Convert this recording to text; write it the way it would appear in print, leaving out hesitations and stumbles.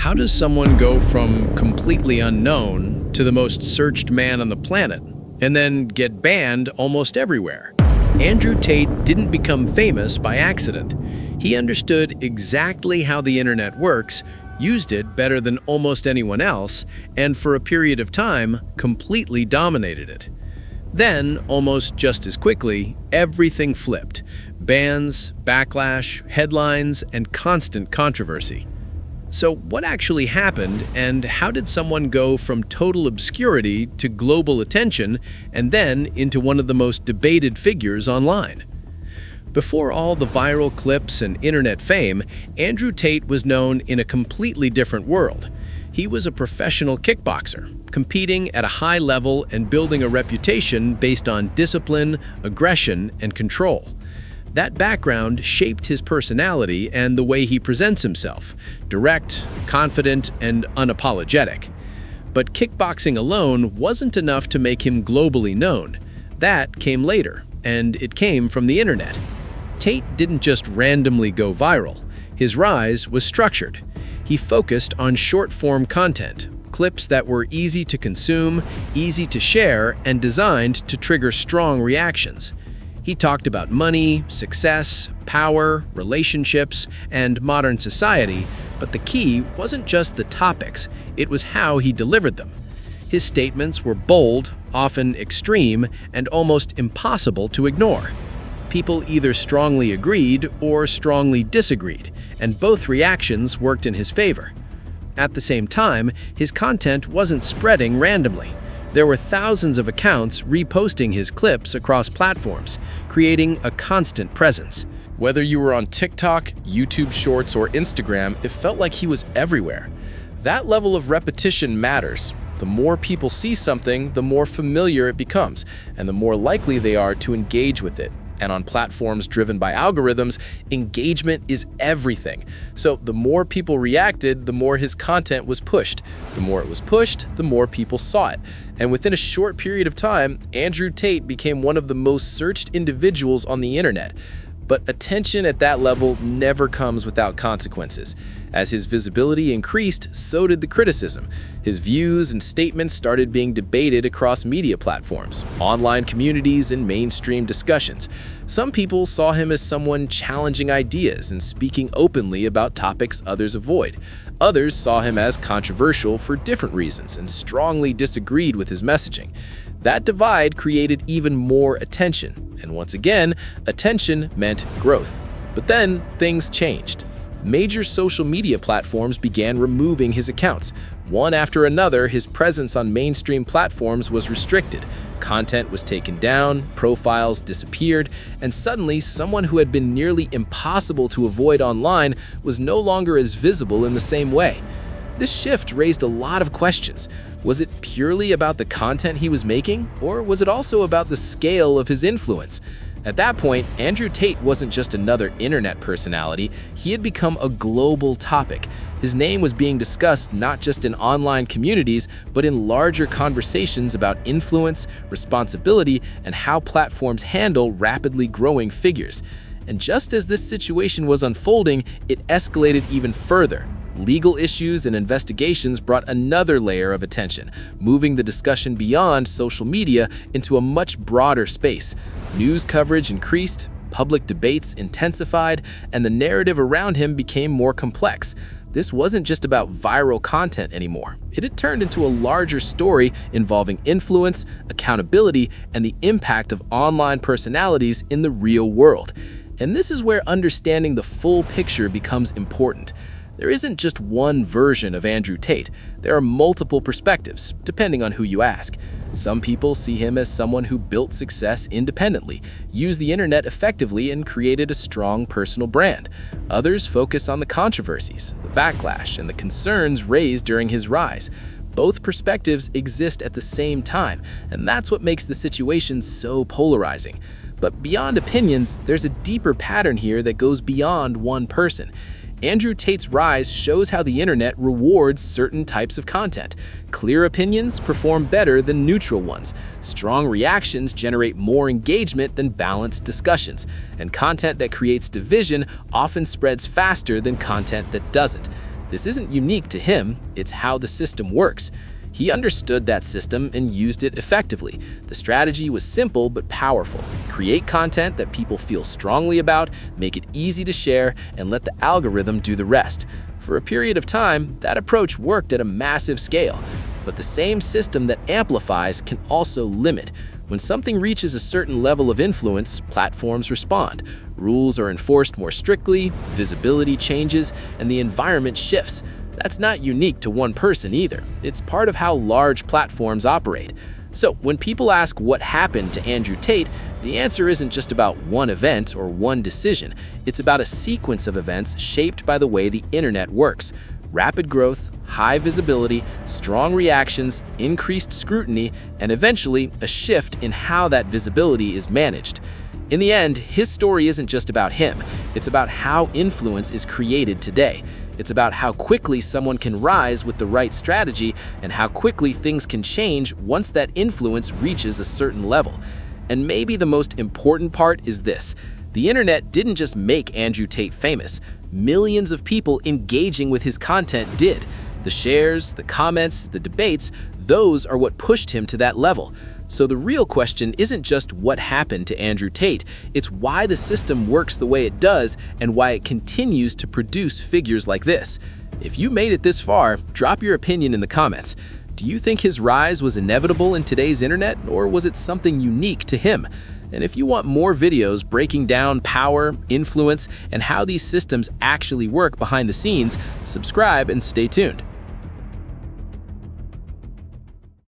How does someone go from completely unknown to the most searched man on the planet, and then get banned almost everywhere? Andrew Tate didn't become famous by accident. He understood exactly how the internet works, used it better than almost anyone else, and for a period of time, completely dominated it. Then, almost just as quickly, everything flipped. Bans, backlash, headlines, and constant controversy. So what actually happened, and how did someone go from total obscurity to global attention and then into one of the most debated figures online? Before all the viral clips and internet fame, Andrew Tate was known in a completely different world. He was a professional kickboxer, competing at a high level and building a reputation based on discipline, aggression, and control. That background shaped his personality and the way he presents himself, direct, confident, and unapologetic. But kickboxing alone wasn't enough to make him globally known. That came later, and it came from the internet. Tate didn't just randomly go viral. His rise was structured. He focused on short-form content, clips that were easy to consume, easy to share, and designed to trigger strong reactions. He talked about money, success, power, relationships, and modern society, but the key wasn't just the topics, it was how he delivered them. His statements were bold, often extreme, and almost impossible to ignore. People either strongly agreed or strongly disagreed, and both reactions worked in his favor. At the same time, his content wasn't spreading randomly. There were thousands of accounts reposting his clips across platforms, creating a constant presence. Whether you were on TikTok, YouTube Shorts, or Instagram, it felt like he was everywhere. That level of repetition matters. The more people see something, the more familiar it becomes, and the more likely they are to engage with it. And on platforms driven by algorithms, engagement is everything. So the more people reacted, the more his content was pushed. The more it was pushed, the more people saw it. And within a short period of time, Andrew Tate became one of the most searched individuals on the internet. But attention at that level never comes without consequences. As his visibility increased, so did the criticism. His views and statements started being debated across media platforms, online communities, and mainstream discussions. Some people saw him as someone challenging ideas and speaking openly about topics others avoid. Others saw him as controversial for different reasons and strongly disagreed with his messaging. That divide created even more attention. And once again, attention meant growth. But then things changed. Major social media platforms began removing his accounts. One after another, his presence on mainstream platforms was restricted. Content was taken down, profiles disappeared, and suddenly someone who had been nearly impossible to avoid online was no longer as visible in the same way. This shift raised a lot of questions. Was it purely about the content he was making, or was it also about the scale of his influence? At that point, Andrew Tate wasn't just another internet personality, he had become a global topic. His name was being discussed not just in online communities, but in larger conversations about influence, responsibility, and how platforms handle rapidly growing figures. And just as this situation was unfolding, it escalated even further. Legal issues and investigations brought another layer of attention, moving the discussion beyond social media into a much broader space. News coverage increased, public debates intensified, and the narrative around him became more complex. This wasn't just about viral content anymore. It had turned into a larger story involving influence, accountability, and the impact of online personalities in the real world. And this is where understanding the full picture becomes important. There isn't just one version of Andrew Tate. There are multiple perspectives, depending on who you ask. Some people see him as someone who built success independently, used the internet effectively, and created a strong personal brand. Others focus on the controversies, the backlash, and the concerns raised during his rise. Both perspectives exist at the same time, and that's what makes the situation so polarizing. But beyond opinions, there's a deeper pattern here that goes beyond one person. Andrew Tate's rise shows how the internet rewards certain types of content. Clear opinions perform better than neutral ones. Strong reactions generate more engagement than balanced discussions. And content that creates division often spreads faster than content that doesn't. This isn't unique to him, it's how the system works. He understood that system and used it effectively. The strategy was simple but powerful. Create content that people feel strongly about, make it easy to share, and let the algorithm do the rest. For a period of time, that approach worked at a massive scale. But the same system that amplifies can also limit. When something reaches a certain level of influence, platforms respond. Rules are enforced more strictly, visibility changes, and the environment shifts. That's not unique to one person either. It's part of how large platforms operate. So when people ask what happened to Andrew Tate, the answer isn't just about one event or one decision. It's about a sequence of events shaped by the way the internet works. Rapid growth, high visibility, strong reactions, increased scrutiny, and eventually a shift in how that visibility is managed. In the end, his story isn't just about him. It's about how influence is created today. It's about how quickly someone can rise with the right strategy and how quickly things can change once that influence reaches a certain level. And maybe the most important part is this: the internet didn't just make Andrew Tate famous. Millions of people engaging with his content did. The shares, the comments, the debates, those are what pushed him to that level. So the real question isn't just what happened to Andrew Tate, it's why the system works the way it does and why it continues to produce figures like this. If you made it this far, drop your opinion in the comments. Do you think his rise was inevitable in today's internet, or was it something unique to him? And if you want more videos breaking down power, influence, and how these systems actually work behind the scenes, subscribe and stay tuned.